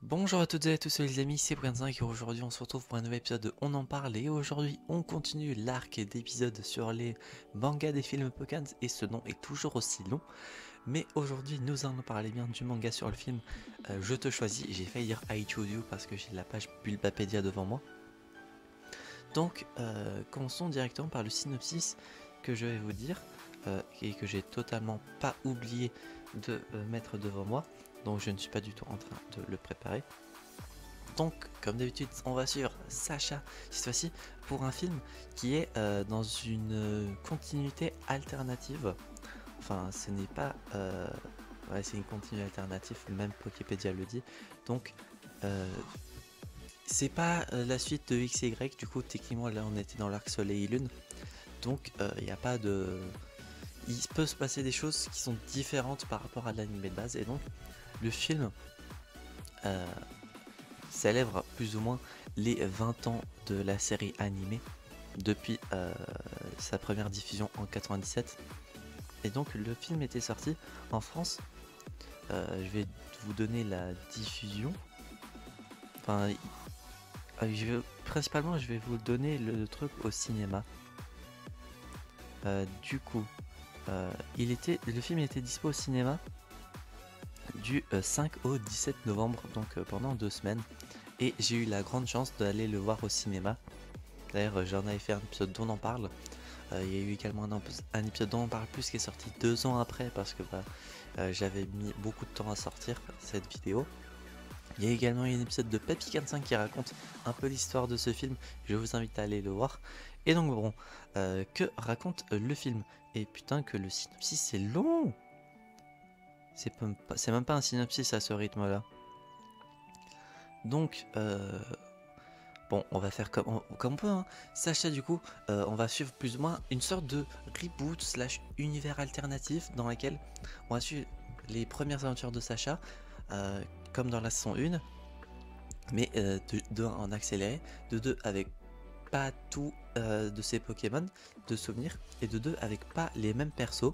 Bonjour à toutes et à tous les amis, c'est Brian5 et aujourd'hui on se retrouve pour un nouvel épisode de On en parle et aujourd'hui on continue l'arc d'épisodes sur les mangas des films Pokémon et ce nom est toujours aussi long. Mais aujourd'hui nous allons parler bien du manga sur le film Je te choisis, j'ai failli dire I choose you parce que j'ai la page Bulbapédia devant moi. Donc commençons directement par le synopsis que je vais vous dire et que j'ai totalement pas oublié de mettre devant moi. Donc je ne suis pas du tout en train de le préparer. Donc, comme d'habitude, on va suivre Sacha, cette fois-ci, pour un film qui est dans une continuité alternative. Enfin, ce n'est pas... ouais, c'est une continuité alternative, même Wikipédia le dit. Donc, c'est pas la suite de X et Y, du coup, techniquement, là, on était dans l'arc Soleil et Lune. Donc, il n'y a pas de... Il peut se passer des choses qui sont différentes par rapport à l'anime de base. Et donc, le film... célèbre plus ou moins les 20 ans de la série animée depuis sa première diffusion en 97. Et donc le film était sorti en France. Je vais vous donner la diffusion. Enfin, principalement, je vais vous donner le truc au cinéma. Du coup, le film était dispo au cinéma du 5 au 17 novembre, donc pendant 2 semaines. Et j'ai eu la grande chance d'aller le voir au cinéma. D'ailleurs, j'en avais fait un épisode dont on en parle. Il y a eu également un épisode dont on parle plus qui est sorti 2 ans après parce que j'avais mis beaucoup de temps à sortir cette vidéo. Il y a également un épisode de Papy 45 qui raconte un peu l'histoire de ce film. Je vous invite à aller le voir. Et donc bon, que raconte le film? Et putain que le synopsis c'est long. C'est même pas un synopsis à ce rythme là. Donc bon, on va faire comme on peut, hein. Sacha, du coup, on va suivre plus ou moins une sorte de reboot slash univers alternatif dans lequel on va suivre les premières aventures de Sacha, comme dans la saison 1, mais de 1 en accéléré, de 2 avec pas tout de ses Pokémon de souvenirs, et de 2 avec pas les mêmes persos,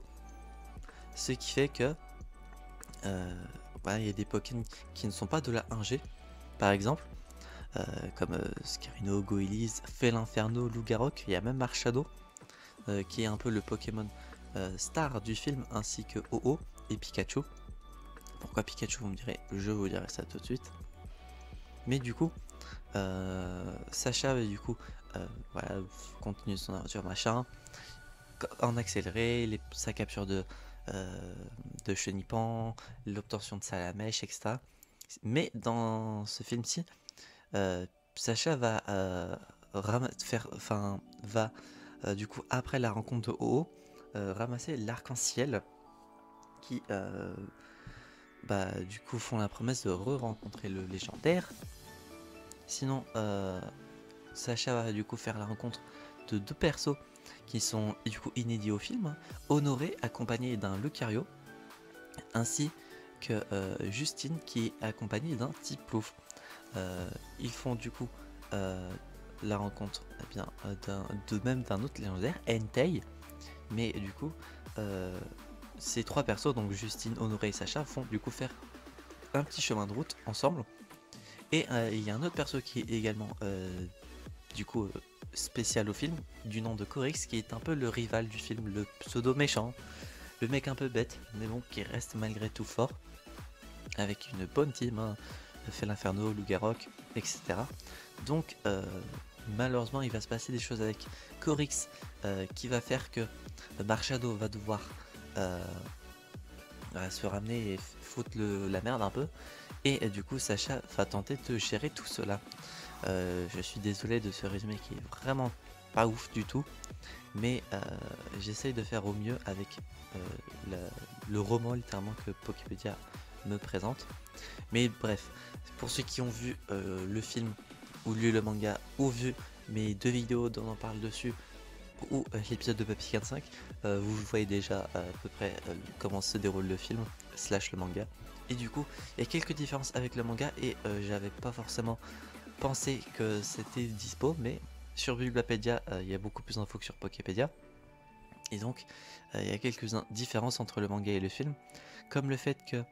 ce qui fait que il y a des Pokémon qui ne sont pas de la 1G, par exemple. Comme Scarino, Goéliz, Félinferno, Lougarok, il y a même Marshado qui est un peu le Pokémon star du film, ainsi que Ho-Oh et Pikachu. Pourquoi Pikachu, vous me direz? Je vous dirai ça tout de suite. Mais du coup, Sacha, du coup, voilà, continue son aventure machin, en accéléré, sa capture de Chenipan, l'obtention de Salamèche, etc. Mais dans ce film-ci, Sacha va du coup après la rencontre de Ho-Oh ramasser l'arc-en-ciel qui du coup font la promesse de re-rencontrer le légendaire. Sinon Sacha va du coup faire la rencontre de 2 persos qui sont du coup inédits au film, hein. Honoré accompagné d'un Lucario ainsi que Justine qui est accompagnée d'un Tiplouf. Ils font du coup la rencontre même d'un autre légendaire, Entei, mais du coup ces 3 persos, donc Justine, Honoré et Sacha, vont du coup faire un petit chemin de route ensemble. Et il y a un autre perso qui est également du coup spécial au film, du nom de Corix, qui est un peu le rival du film, le pseudo méchant, le mec un peu bête, mais bon, qui reste malgré tout fort, avec une bonne team, hein. Félinferno, Lougarok, etc. Donc malheureusement il va se passer des choses avec Corix qui va faire que Marshado va devoir se ramener et foutre la merde un peu. Et du coup Sacha va tenter de gérer tout cela. Je suis désolé de ce résumé qui est vraiment pas ouf du tout. Mais j'essaye de faire au mieux avec le roman littéralement que Poképedia me présente. Mais bref, pour ceux qui ont vu le film ou lu le manga ou vu mes 2 vidéos dont on parle dessus ou l'épisode de Papy 45, vous voyez déjà à peu près comment se déroule le film slash le manga. Et du coup, il y a quelques différences avec le manga et j'avais pas forcément pensé que c'était dispo, mais sur Bulbapédia, il y a beaucoup plus d'infos que sur Poképedia. Et donc, il y a quelques différences entre le manga et le film. comme le fait que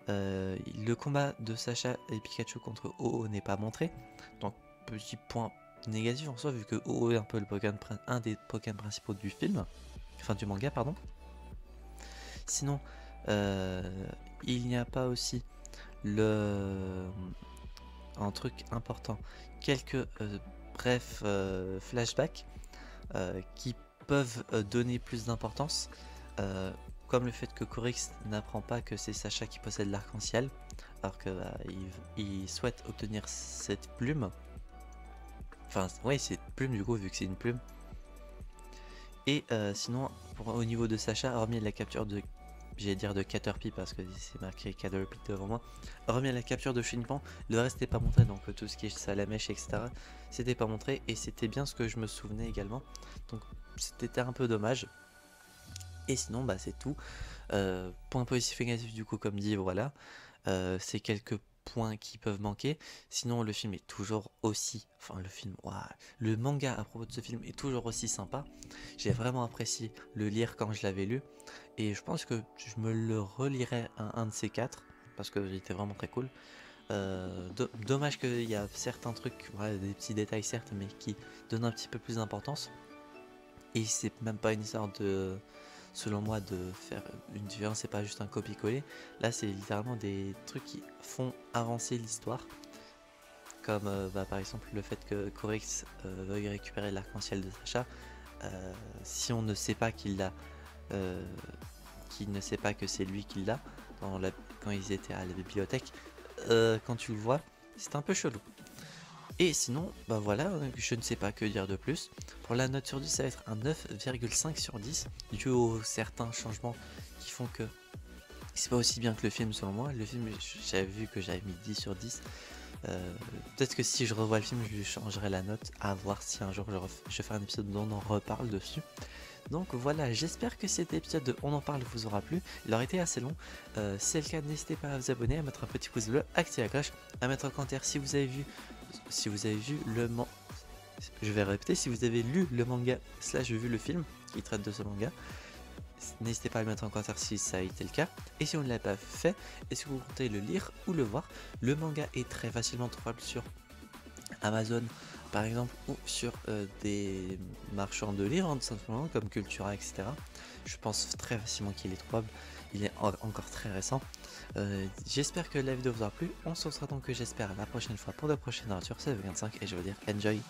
le combat de Sacha et Pikachu contre Ho-Oh n'est pas montré. Donc petit point négatif en soi, vu que Ho-Oh est un peu un des Pokémon principaux du film, enfin du manga pardon. Sinon il n'y a pas aussi un truc important, quelques brefs flashbacks qui peuvent donner plus d'importance, comme le fait que Corix n'apprend pas que c'est Sacha qui possède l'arc-en-ciel, alors que il souhaite obtenir cette plume. Enfin, ouais, cette plume du coup, vu que c'est une plume. Et sinon, au niveau de Sacha, hormis la capture de, j'allais dire de Caterpie parce que c'est marqué Caterpie devant moi, hormis la capture de Shinpan, le reste n'est pas montré, donc tout ce qui est Salamèche, etc., c'était pas montré, et c'était bien ce que je me souvenais également, donc c'était un peu dommage. Et sinon, bah c'est tout. Point positif et négatif du coup, comme dit, voilà, c'est quelques points qui peuvent manquer. Sinon, le film est toujours aussi, enfin le film, ouah, le manga à propos de ce film est toujours aussi sympa. J'ai vraiment apprécié le lire quand je l'avais lu, et je pense que je me le relirai un de ces quatre parce que il était vraiment très cool. Dommage qu'il y a certains trucs, voilà, des petits détails certes, mais qui donnent un petit peu plus d'importance. Et c'est même pas une histoire de, selon moi, de faire une différence, c'est pas juste un copier-coller. Là, c'est littéralement des trucs qui font avancer l'histoire. Comme bah, par exemple le fait que Corix veuille récupérer l'arc-en-ciel de Sacha. Si on ne sait pas qu'il l'a, qu'il ne sait pas que c'est lui qui l'a, quand ils étaient à la bibliothèque, quand tu le vois, c'est un peu chelou. Et sinon, bah voilà, je ne sais pas que dire de plus. Pour la note sur 10, ça va être un 9,5 sur 10, dû aux certains changements qui font que c'est pas aussi bien que le film selon moi. Le film, j'avais vu que j'avais mis 10 sur 10. Peut-être que si je revois le film, je lui changerai la note, à voir si un jour je ferai un épisode où on en reparle dessus. Donc voilà, j'espère que cet épisode de On en parle vous aura plu. Il aurait été assez long. Si c'est le cas, n'hésitez pas à vous abonner, à mettre un petit pouce bleu, activer la cloche, à mettre un commentaire si vous avez vu le manga. Je vais répéter, si vous avez lu le manga / vu le film qui traite de ce manga. N'hésitez pas à le mettre en commentaire si ça a été le cas. Et si on ne l'a pas fait, est-ce que vous comptez le lire ou le voir? Le manga est très facilement trouvable sur Amazon par exemple, ou sur des marchands de livres, tout simplement, comme Cultura, etc. Je pense très facilement qu'il est trouvable. Il est encore très récent. J'espère que la vidéo vous aura plu. On se retrouvera donc, j'espère, la prochaine fois pour de prochaines aventures. C'est V25 et je veux dire enjoy.